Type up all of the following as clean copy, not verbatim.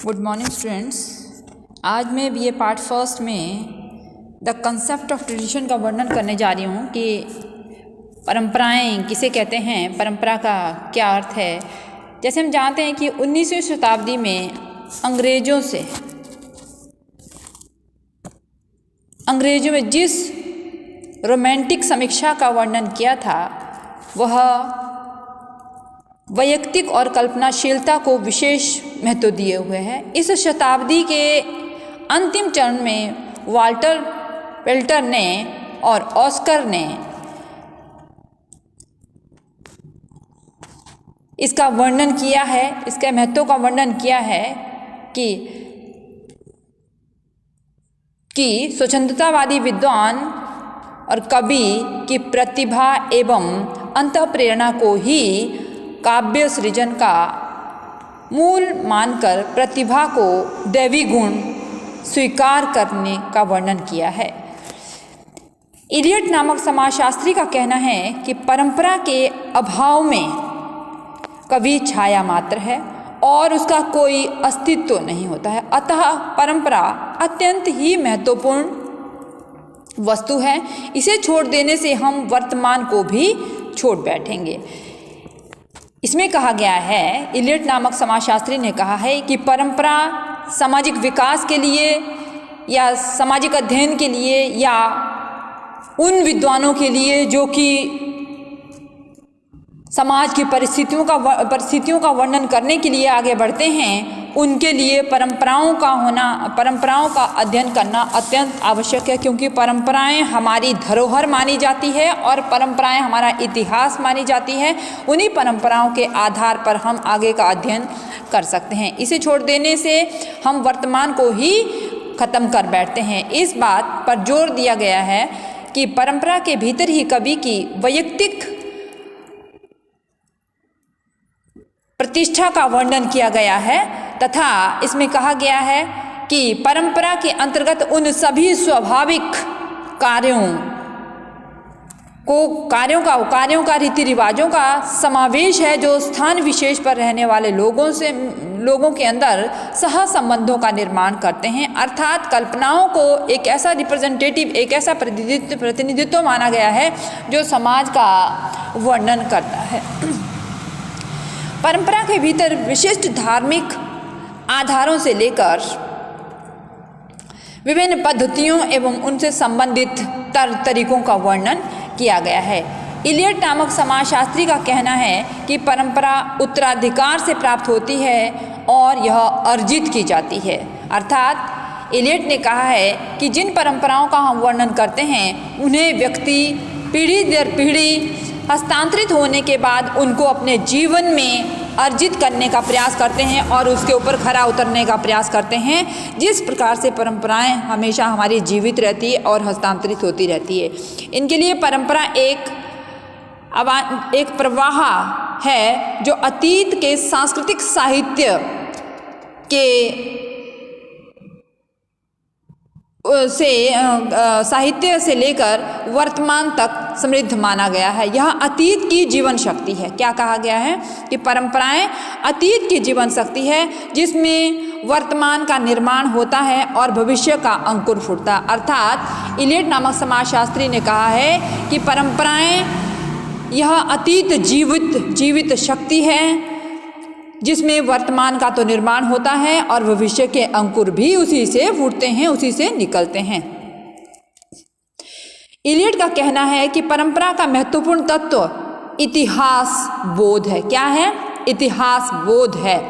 Good morning students. आज मैं BA part first में द कंसेप्ट ऑफ ट्रेडिशन का वर्णन करने जा रही हूँ कि परंपराएं किसे कहते हैं, परंपरा का क्या अर्थ है। जैसे हम जानते हैं कि 19वीं शताब्दी में अंग्रेजों में जिस रोमांटिक समीक्षा का वर्णन किया था वह वैयक्तिक और कल्पनाशीलता को विशेष महत्व दिए हुए है। इस शताब्दी के अंतिम चरण में वाल्टर पेल्टर ने और ऑस्कर ने इसका वर्णन किया है, इसके महत्व का वर्णन किया है कि स्वतंत्रतावादी विद्वान और कवि की प्रतिभा एवं अंतःप्रेरणा को ही काव्य सृजन का मूल मानकर प्रतिभा को दैवी गुण स्वीकार करने का वर्णन किया है। इलियट नामक समाजशास्त्री का कहना है कि परंपरा के अभाव में कवि छाया मात्र है और उसका कोई अस्तित्व नहीं होता है। अतः परंपरा अत्यंत ही महत्वपूर्ण वस्तु है। इसे छोड़ देने से हम वर्तमान को भी छोड़ बैठेंगे। इसमें कहा गया है, इलियट नामक समाजशास्त्री ने कहा है कि परंपरा सामाजिक विकास के लिए या सामाजिक अध्ययन के लिए या उन विद्वानों के लिए जो कि समाज की परिस्थितियों का वर्णन करने के लिए आगे बढ़ते हैं, उनके लिए परंपराओं का अध्ययन करना अत्यंत आवश्यक है। क्योंकि परंपराएं हमारी धरोहर मानी जाती है और परंपराएं हमारा इतिहास मानी जाती है। उन्हीं परंपराओं के आधार पर हम आगे का अध्ययन कर सकते हैं। इसे छोड़ देने से हम वर्तमान को ही खत्म कर बैठते हैं। इस बात पर जोर दिया गया है कि परंपरा के भीतर ही कवि की वैयक्तिक प्रतिष्ठा का वर्णन किया गया है तथा इसमें कहा गया है कि परंपरा के अंतर्गत उन सभी स्वाभाविक कार्यों का रीति रिवाजों का समावेश है जो स्थान विशेष पर रहने वाले लोगों के अंदर सह संबंधों का निर्माण करते हैं। अर्थात कल्पनाओं को एक ऐसा प्रतिनिधित्व माना गया है जो समाज का वर्णन करता है। परंपरा के भीतर विशिष्ट धार्मिक आधारों से लेकर विभिन्न पद्धतियों एवं उनसे संबंधित तरीकों का वर्णन किया गया है। इलियट नामक समाजशास्त्री का कहना है कि परंपरा उत्तराधिकार से प्राप्त होती है और यह अर्जित की जाती है। अर्थात इलियट ने कहा है कि जिन परंपराओं का हम वर्णन करते हैं उन्हें व्यक्ति पीढ़ी दर पीढ़ी हस्तांतरित होने के बाद उनको अपने जीवन में अर्जित करने का प्रयास करते हैं और उसके ऊपर खरा उतरने का प्रयास करते हैं। जिस प्रकार से परंपराएं हमेशा हमारी जीवित रहती है और हस्तांतरित होती रहती है। इनके लिए परंपरा एक प्रवाह है जो अतीत के सांस्कृतिक साहित्य से लेकर वर्तमान तक समृद्ध माना गया है। यह अतीत की जीवन शक्ति है। क्या कहा गया है कि परंपराएं अतीत की जीवन शक्ति है जिसमें वर्तमान का निर्माण होता है और भविष्य का अंकुर फूटता। अर्थात इलियट नामक समाजशास्त्री ने कहा है कि परंपराएं यह अतीत जीवित शक्ति है जिसमें वर्तमान का तो निर्माण होता है और भविष्य के अंकुर भी उसी से फूटते हैं, उसी से निकलते हैं। इलियट का कहना है कि परंपरा का महत्वपूर्ण तत्व इतिहास बोध है। क्या है? इतिहास बोध है।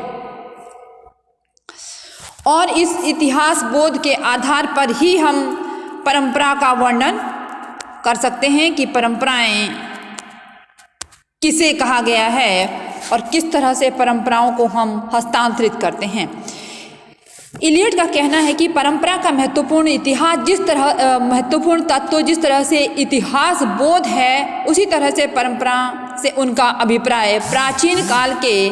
और इस इतिहास बोध के आधार पर ही हम परंपरा का वर्णन कर सकते हैं कि परंपराएं किसे कहा गया है और किस तरह से परंपराओं को हम हस्तांतरित करते हैं। इलियट का कहना है कि परंपरा का महत्वपूर्ण तत्व जिस तरह से इतिहास बोध है, उसी तरह से परंपरा से उनका अभिप्राय प्राचीन काल के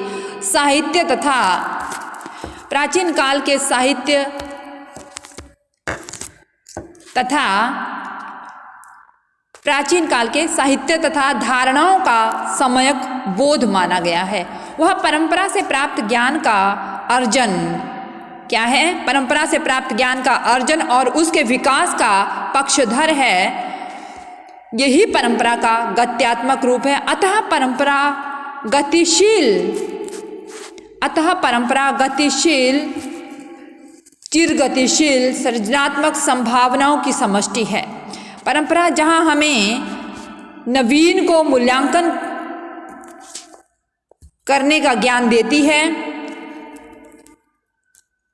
साहित्य तथा धारणाओं का सम्यक बोध माना गया है। वह परंपरा से प्राप्त ज्ञान का अर्जन क्या है? परंपरा से प्राप्त ज्ञान का अर्जन और उसके विकास का पक्षधर है। यही परंपरा का गत्यात्मक रूप है। अतः परंपरा गतिशील, चिरगतिशील सृजनात्मक संभावनाओं की समष्टि है। परंपरा जहाँ हमें नवीन को मूल्यांकन करने का ज्ञान देती है,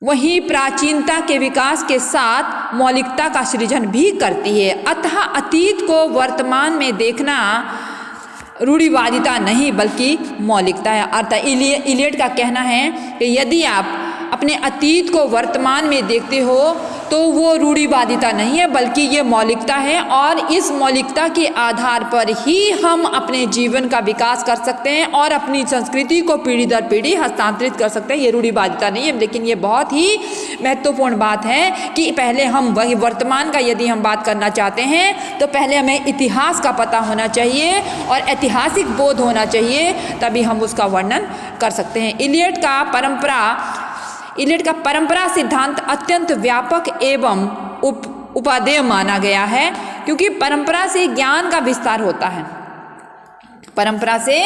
वहीं प्राचीनता के विकास के साथ मौलिकता का सृजन भी करती है। अतः अतीत को वर्तमान में देखना रूढ़िवादिता नहीं बल्कि मौलिकता है। अर्थात इलियट का कहना है कि यदि आप अपने अतीत को वर्तमान में देखते हो तो वो रूढ़िवादिता नहीं है बल्कि ये मौलिकता है, और इस मौलिकता के आधार पर ही हम अपने जीवन का विकास कर सकते हैं और अपनी संस्कृति को पीढ़ी दर पीढ़ी हस्तांतरित कर सकते हैं। ये रूढ़िवादिता नहीं है, लेकिन ये बहुत ही महत्वपूर्ण बात है कि पहले हम वही वर्तमान का यदि हम बात करना चाहते हैं तो पहले हमें इतिहास का पता होना चाहिए और ऐतिहासिक बोध होना चाहिए, तभी हम उसका वर्णन कर सकते हैं। इलियट का परंपरा सिद्धांत अत्यंत व्यापक एवं उपादेय माना गया है, क्योंकि परंपरा से ज्ञान का विस्तार होता है। परंपरा से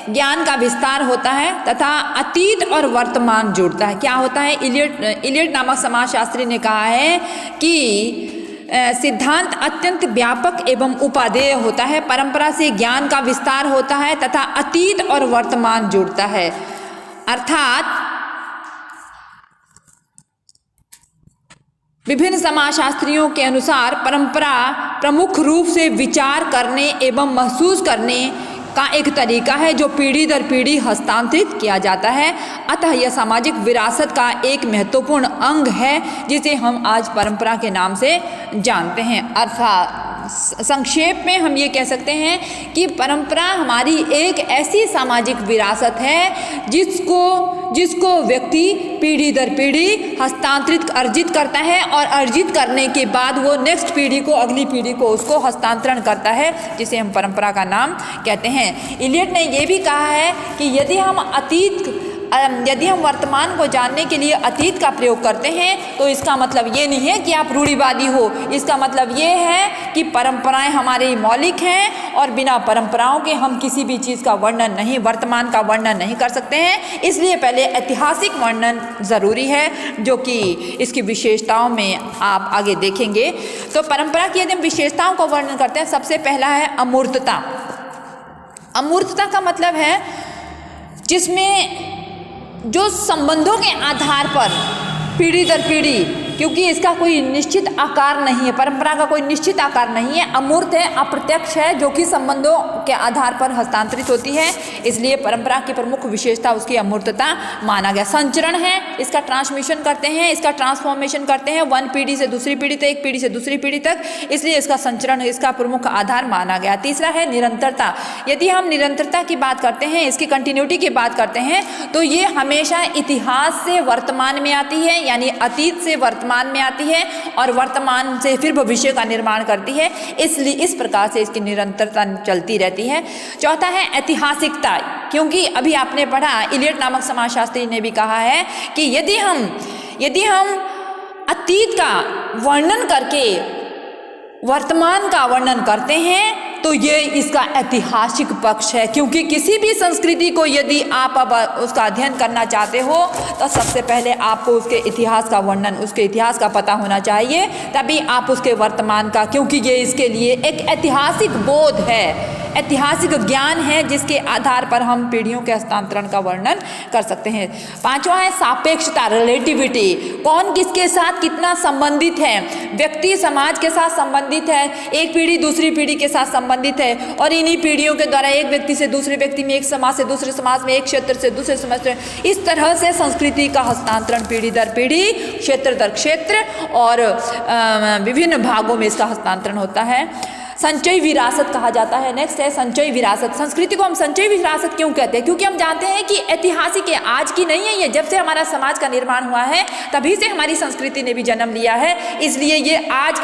ज्ञान का विस्तार होता है तथा अतीत और वर्तमान जुड़ता है। क्या होता है? इलियट नामक समाजशास्त्री ने कहा है कि सिद्धांत अत्यंत व्यापक एवं उपादेय होता है, परंपरा से ज्ञान का विस्तार होता है तथा अतीत और वर्तमान जुड़ता है। अर्थात विभिन्न समाजशास्त्रियों के अनुसार परंपरा प्रमुख रूप से विचार करने एवं महसूस करने का एक तरीका है जो पीढ़ी दर पीढ़ी हस्तांतरित किया जाता है। अतः यह सामाजिक विरासत का एक महत्वपूर्ण अंग है जिसे हम आज परंपरा के नाम से जानते हैं। अर्थात संक्षेप में हम ये कह सकते हैं कि परंपरा हमारी एक ऐसी सामाजिक विरासत है जिसको व्यक्ति पीढ़ी दर पीढ़ी हस्तांतरित अर्जित करता है, और अर्जित करने के बाद वो नेक्स्ट पीढ़ी को, अगली पीढ़ी को उसको हस्तांतरण करता है, जिसे हम परंपरा का नाम कहते हैं। इलियट ने ये भी कहा है कि यदि हम वर्तमान को जानने के लिए अतीत का प्रयोग करते हैं तो इसका मतलब ये नहीं है कि आप रूढ़िवादी हो। इसका मतलब ये है कि परंपराएं हमारी मौलिक हैं और बिना परंपराओं के हम किसी भी चीज़ का वर्तमान का वर्णन नहीं कर सकते हैं। इसलिए पहले ऐतिहासिक वर्णन ज़रूरी है, जो कि इसकी विशेषताओं में आप आगे देखेंगे। तो परंपरा की यदि हम विशेषताओं को वर्णन करते हैं, सबसे पहला है अमूर्तता। अमूर्तता का मतलब है जिसमें जो संबंधों के आधार पर पीढ़ी दर पीढ़ी, क्योंकि इसका कोई निश्चित आकार नहीं है, परंपरा का कोई निश्चित आकार नहीं है, अमूर्त है, अप्रत्यक्ष है, जो कि संबंधों के आधार पर हस्तांतरित होती है। इसलिए परंपरा की प्रमुख विशेषता उसकी अमूर्तता माना गया। संचरण है, इसका ट्रांसमिशन करते हैं, इसका ट्रांसफॉर्मेशन करते हैं, वन पीढ़ी से दूसरी पीढ़ी तक, एक पीढ़ी से दूसरी पीढ़ी तक, इसलिए इसका संचरण इसका प्रमुख आधार माना गया। तीसरा है निरंतरता। यदि हम निरंतरता की बात करते हैं, इसकी कंटिन्यूटी की बात करते हैं, तो ये हमेशा इतिहास से वर्तमान में आती है, यानी अतीत से वर्तमान में आती है और वर्तमान से फिर भविष्य का निर्माण करती है। इसलिए इस प्रकार से इसकी निरंतरता चलती रहती है। चौथा है ऐतिहासिकता, क्योंकि अभी आपने पढ़ा, इलियट नामक समाजशास्त्री ने भी कहा है कि यदि हम अतीत का वर्णन करके वर्तमान का वर्णन करते हैं तो ये इसका ऐतिहासिक पक्ष है, क्योंकि किसी भी संस्कृति को यदि आप अब उसका अध्ययन करना चाहते हो तो सबसे पहले आपको उसके इतिहास का वर्णन, उसके इतिहास का पता होना चाहिए, तभी आप उसके वर्तमान का, क्योंकि ये इसके लिए एक ऐतिहासिक बोध है, ऐतिहासिक ज्ञान है, जिसके आधार पर हम पीढ़ियों के हस्तांतरण का वर्णन कर सकते हैं। पांचवा है सापेक्षता, रिलेटिविटी। कौन किसके साथ कितना संबंधित है, व्यक्ति समाज के साथ संबंधित है, एक पीढ़ी दूसरी पीढ़ी के साथ संबंधित है, और इन्हीं पीढ़ियों के द्वारा एक व्यक्ति से दूसरे व्यक्ति में, एक समाज से दूसरे समाज में, एक क्षेत्र से दूसरे समाज में, इस तरह से संस्कृति का हस्तांतरण पीढ़ी दर पीढ़ी, क्षेत्र दर क्षेत्र और विभिन्न भागों में इसका हस्तांतरण होता है। संचयी विरासत कहा जाता है। नेक्स्ट है संचयी विरासत। संस्कृति को हम संचयी विरासत क्यों कहते हैं? क्योंकि हम जानते हैं कि ऐतिहासिक है, आज की नहीं है ये। जब से हमारा समाज का निर्माण हुआ है तभी से हमारी संस्कृति ने भी जन्म लिया है, इसलिए ये आज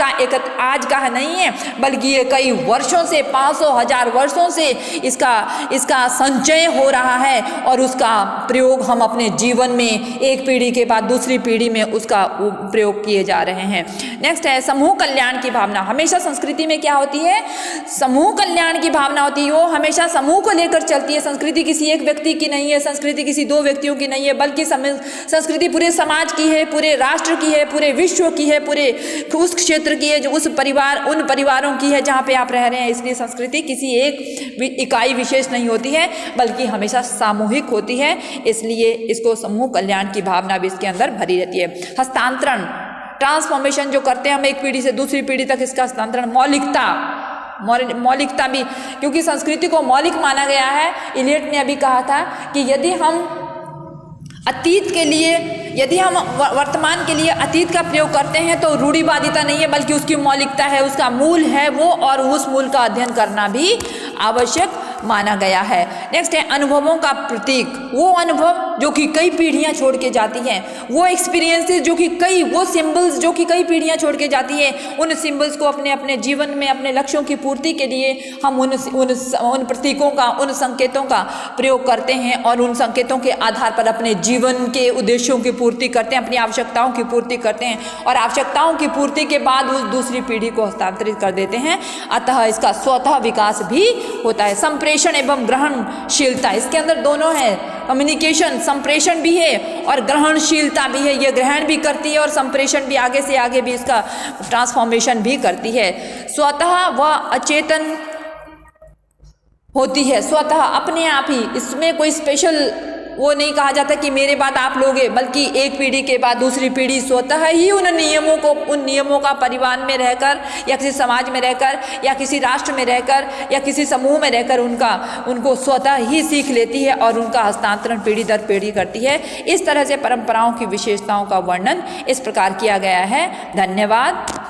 का नहीं है, बल्कि ये कई वर्षों से, 500,000 वर्षों से इसका संचय हो रहा है और उसका प्रयोग हम अपने जीवन में एक पीढ़ी के बाद दूसरी पीढ़ी में उसका प्रयोग किए जा रहे हैं। नेक्स्ट है समूह कल्याण की भावना। हमेशा संस्कृति में क्या होती है? समूह कल्याण की भावना होती है। वो हमेशा समूह को लेकर चलती है। संस्कृति किसी एक व्यक्ति की नहीं है, संस्कृति किसी दो व्यक्तियों की नहीं है, बल्कि संस्कृति पूरे समाज की है, पूरे राष्ट्र की है, पूरे विश्व की है, पूरे उस क्षेत्र की है, जो उन परिवारों की है जहाँ पे आप रह रहे हैं। इसलिए संस्कृति किसी एक इकाई विशेष नहीं होती है, बल्कि हमेशा सामूहिक होती है, इसलिए इसको समूह कल्याण की भावना भी इसके अंदर भरी रहती है। हस्तांतरण, ट्रांसफॉर्मेशन जो करते हैं हम एक पीढ़ी से दूसरी पीढ़ी तक, इसका हस्तांतरण। मौलिकता भी, क्योंकि संस्कृति को मौलिक माना गया है। इलियट ने अभी कहा था कि यदि हम वर्तमान के लिए अतीत का प्रयोग करते हैं तो रूढ़िवादिता नहीं है, बल्कि उसकी मौलिकता है, उसका मूल है वो, और उस मूल का अध्ययन करना भी आवश्यक माना गया है। नेक्स्ट है अनुभवों का प्रतीक। वो अनुभव जो कि कई पीढ़ियां छोड़ के जाती हैं, वो एक्सपीरियंसेस वो सिंबल्स जो कि कई पीढ़ियां छोड़ के जाती है, उन सिंबल्स को अपने अपने जीवन में अपने लक्ष्यों की पूर्ति के लिए हम उन प्रतीकों का, उन संकेतों का प्रयोग करते हैं और उन संकेतों के आधार पर अपने जीवन के उद्देश्यों की पूर्ति करते हैं, अपनी आवश्यकताओं की पूर्ति करते हैं और आवश्यकताओं की पूर्ति के बाद उस दूसरी पीढ़ी को हस्तांतरित कर देते हैं। अतः इसका स्वतः विकास भी होता है। संप्रेषण एवं ग्रहणशीलता, इसके अंदर दोनों है। कम्युनिकेशन, संप्रेषण भी है और ग्रहणशीलता भी है। ये ग्रहण भी करती है और संप्रेषण भी, आगे से आगे भी इसका ट्रांसफॉर्मेशन भी करती है। स्वतः व अचेतन होती है, स्वतः अपने आप ही। इसमें कोई स्पेशल वो नहीं कहा जाता कि मेरे बाद आप लोगे, बल्कि एक पीढ़ी के बाद दूसरी पीढ़ी स्वतः ही उन नियमों का परिवार में रहकर या किसी समाज में रहकर या किसी राष्ट्र में रहकर या किसी समूह में रहकर उनको स्वतः ही सीख लेती है और उनका हस्तांतरण पीढ़ी दर पीढ़ी करती है। इस तरह से परंपराओं की विशेषताओं का वर्णन इस प्रकार किया गया है। धन्यवाद।